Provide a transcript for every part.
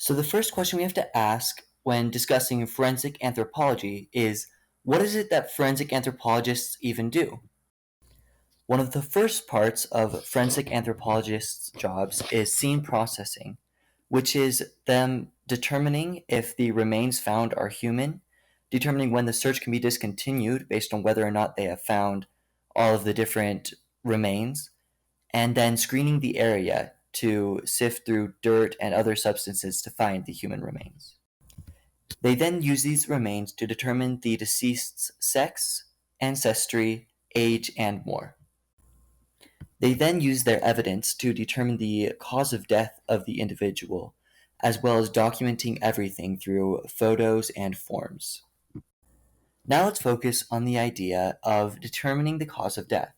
So the first question we have to ask when discussing forensic anthropology is, what is it that forensic anthropologists even do? One of the first parts of forensic anthropologists' jobs is scene processing, which is them determining if the remains found are human, determining when the search can be discontinued based on whether or not they have found all of the different remains, and then screening the area to sift through dirt and other substances to find the human remains. They then use these remains to determine the deceased's sex, ancestry, age, and more. They then use their evidence to determine the cause of death of the individual, as well as documenting everything through photos and forms. Now let's focus on the idea of determining the cause of death.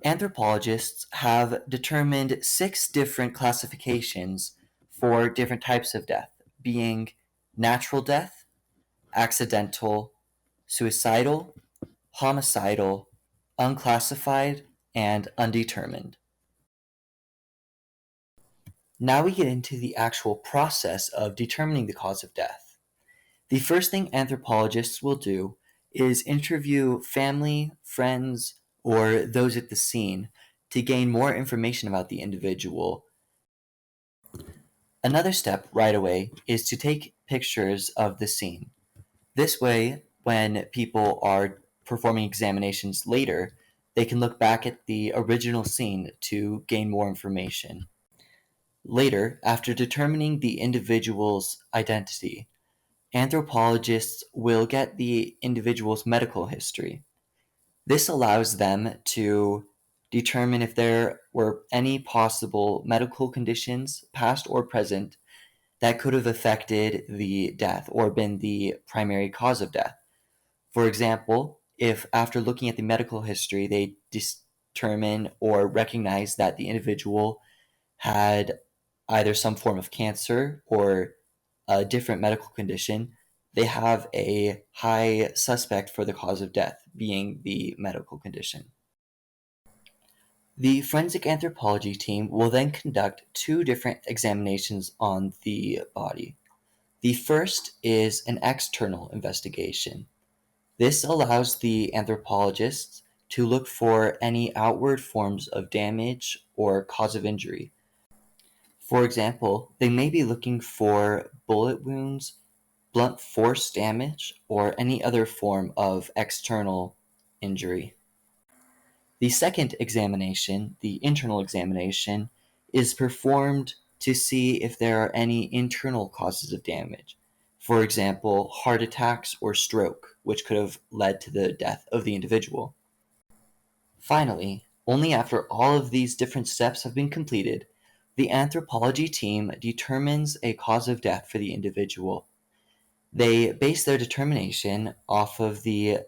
Anthropologists have determined 6 different classifications for different types of death, being natural death, accidental, suicidal, homicidal, unclassified, and undetermined. Now we get into the actual process of determining the cause of death. The first thing anthropologists will do is interview family, friends, or those at the scene to gain more information about the individual. Another step right away is to take pictures of the scene. This way, when people are performing examinations later, they can look back at the original scene to gain more information. Later, after determining the individual's identity, anthropologists will get the individual's medical history. This allows them to determine if there were any possible medical conditions, past or present, that could have affected the death or been the primary cause of death. For example, if after looking at the medical history, they determine or recognize that the individual had either some form of cancer or a different medical condition, they have a high suspect for the cause of death, being the medical condition. The forensic anthropology team will then conduct 2 different examinations on the body. The first is an external investigation. This allows the anthropologists to look for any outward forms of damage or cause of injury. For example, they may be looking for bullet wounds, blunt force damage, or any other form of external injury. The second examination, the internal examination, is performed to see if there are any internal causes of damage. For example, heart attacks or stroke, which could have led to the death of the individual. Finally, only after all of these different steps have been completed, the anthropology team determines a cause of death for the individual. They base their determination off of the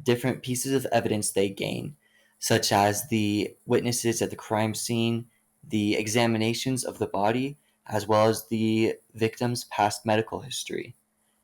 different pieces of evidence they gain, such as the witnesses at the crime scene, the examinations of the body, as well as the victim's past medical history.